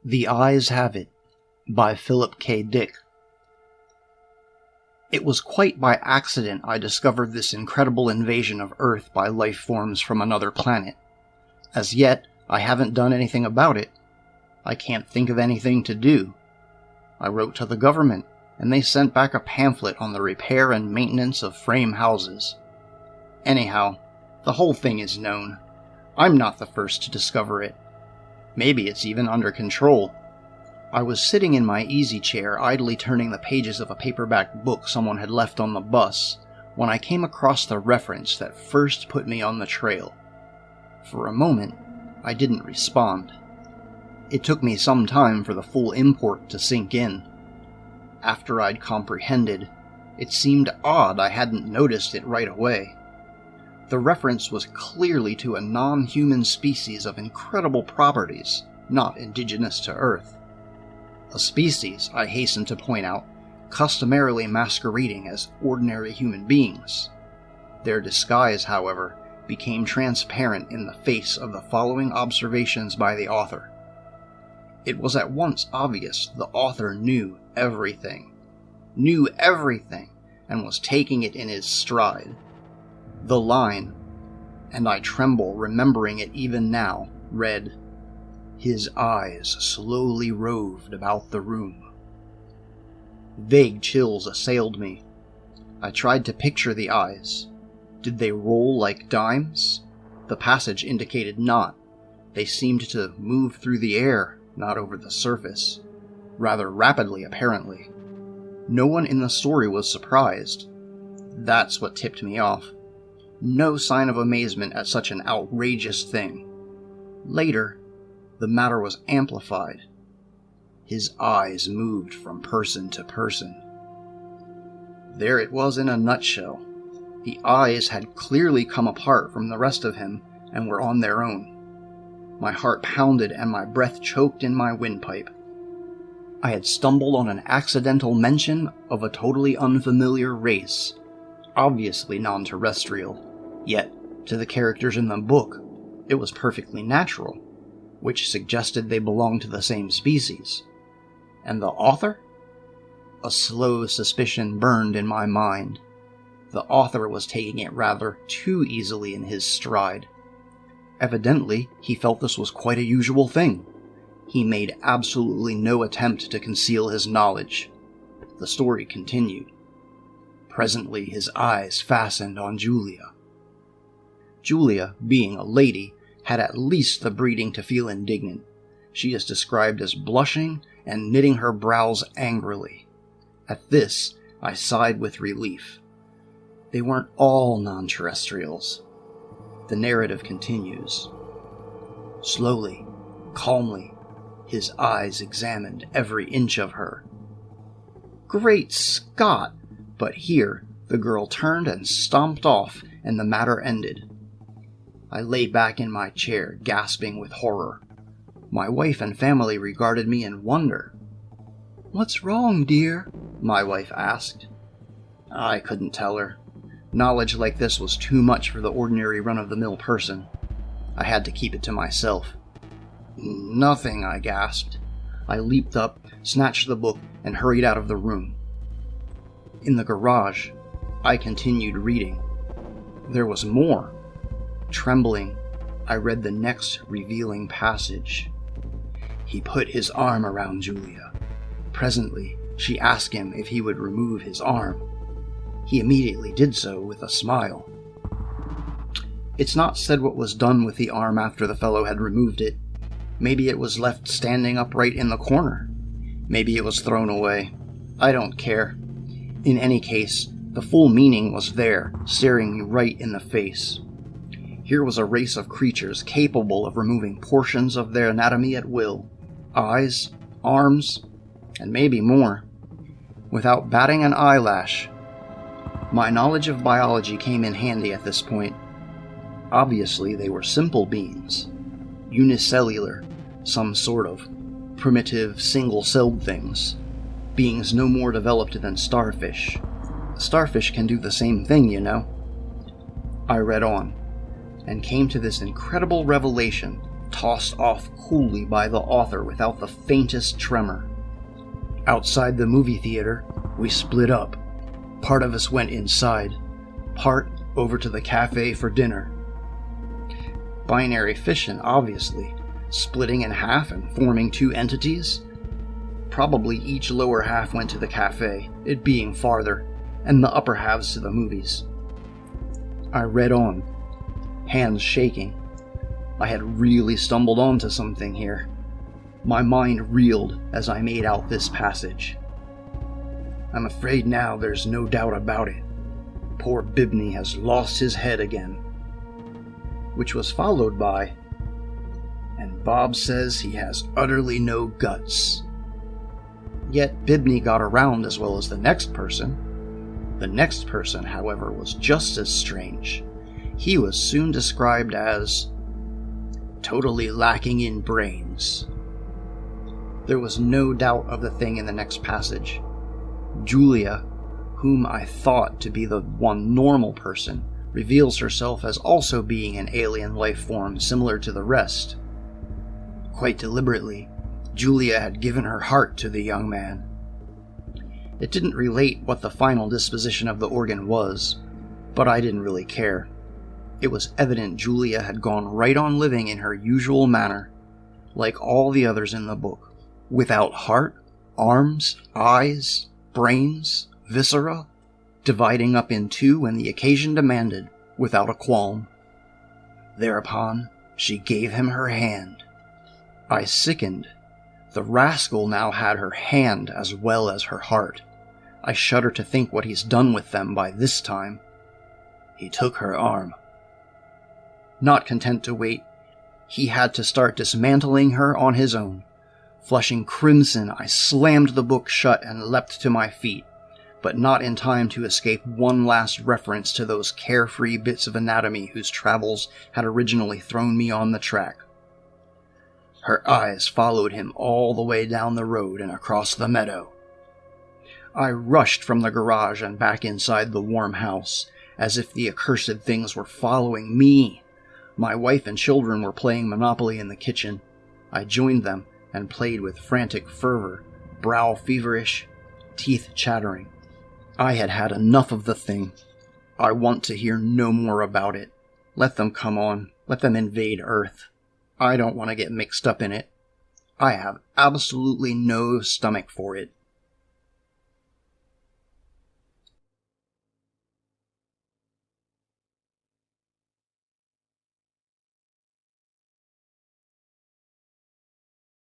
The Eyes Have It, by Philip K. Dick. It was quite by accident I discovered this incredible invasion of Earth by life forms from another planet. As yet, I haven't done anything about it. I can't think of anything to do. I wrote to the government, and they sent back a pamphlet on the repair and maintenance of frame houses. Anyhow, the whole thing is known. I'm not the first to discover it. Maybe it's even under control. I was sitting in my easy chair, idly turning the pages of a paperback book someone had left on the bus, when I came across the reference that first put me on the trail. For a moment, I didn't respond. It took me some time for the full import to sink in. After I'd comprehended, it seemed odd I hadn't noticed it right away. The reference was clearly to a non-human species of incredible properties, not indigenous to Earth. A species, I hasten to point out, customarily masquerading as ordinary human beings. Their disguise, however, became transparent in the face of the following observations by the author. It was at once obvious the author knew everything, and was taking it in his stride. The line, and I tremble remembering it even now, read, "His eyes slowly roved about the room." Vague chills assailed me. I tried to picture the eyes. Did they roll like dimes? The passage indicated not. They seemed to move through the air, not over the surface. Rather rapidly, apparently. No one in the story was surprised. That's what tipped me off. No sign of amazement at such an outrageous thing. Later, the matter was amplified. His eyes moved from person to person. There it was in a nutshell. The eyes had clearly come apart from the rest of him and were on their own. My heart pounded and my breath choked in my windpipe. I had stumbled on an accidental mention of a totally unfamiliar race, obviously non-terrestrial, yet, to the characters in the book, it was perfectly natural, which suggested they belonged to the same species. And the author? A slow suspicion burned in my mind. The author was taking it rather too easily in his stride. Evidently, he felt this was quite a usual thing. He made absolutely no attempt to conceal his knowledge. The story continued. Presently his eyes fastened on Julia. Julia, being a lady, had at least the breeding to feel indignant. She is described as blushing and knitting her brows angrily. At this, I sighed with relief. They weren't all non-terrestrials. The narrative continues. Slowly, calmly, his eyes examined every inch of her. Great Scott! But here, the girl turned and stomped off, and the matter ended. I lay back in my chair, gasping with horror. My wife and family regarded me in wonder. "What's wrong, dear?" my wife asked. I couldn't tell her. Knowledge like this was too much for the ordinary run-of-the-mill person. I had to keep it to myself. "Nothing," I gasped. I leaped up, snatched the book, and hurried out of the room. In the garage, I continued reading. There was more. Trembling, I read the next revealing passage. He put his arm around Julia. Presently, she asked him if he would remove his arm. He immediately did so with a smile. It's not said what was done with the arm after the fellow had removed it. Maybe it was left standing upright in the corner. Maybe it was thrown away. I don't care. In any case, the full meaning was there, staring me right in the face. Here was a race of creatures capable of removing portions of their anatomy at will. Eyes, arms, and maybe more. Without batting an eyelash. My knowledge of biology came in handy at this point. Obviously, they were simple beings. Unicellular, some sort of. Primitive, single-celled things. Beings no more developed than starfish. Starfish can do the same thing, you know. I read on, and came to this incredible revelation tossed off coolly by the author without the faintest tremor. Outside the movie theater, we split up. Part of us went inside, part over to the cafe for dinner. Binary fission, obviously, splitting in half and forming two entities. Probably each lower half went to the cafe, it being farther, and the upper halves to the movies. I read on, hands shaking. I had really stumbled onto something here. My mind reeled as I made out this passage. I'm afraid now there's no doubt about it. Poor Bibney has lost his head again. Which was followed by, and Bob says he has utterly no guts. Yet Bibney got around as well as the next person. The next person, however, was just as strange. He was soon described as totally lacking in brains. There was no doubt of the thing in the next passage. Julia, whom I thought to be the one normal person, reveals herself as also being an alien life form similar to the rest. Quite deliberately, Julia had given her heart to the young man. It didn't relate what the final disposition of the organ was, but I didn't really care. It was evident Julia had gone right on living in her usual manner, like all the others in the book, without heart, arms, eyes, brains, viscera, dividing up in two when the occasion demanded, without a qualm. Thereupon, she gave him her hand. I sickened. The rascal now had her hand as well as her heart. I shudder to think what he's done with them by this time. He took her arm. Not content to wait, he had to start dismantling her on his own. Flushing crimson, I slammed the book shut and leapt to my feet, but not in time to escape one last reference to those carefree bits of anatomy whose travels had originally thrown me on the track. Her eyes followed him all the way down the road and across the meadow. I rushed from the garage and back inside the warm house, as if the accursed things were following me. My wife and children were playing Monopoly in the kitchen. I joined them and played with frantic fervor, brow feverish, teeth chattering. I had had enough of the thing. I want to hear no more about it. Let them come on. Let them invade Earth. I don't want to get mixed up in it. I have absolutely no stomach for it.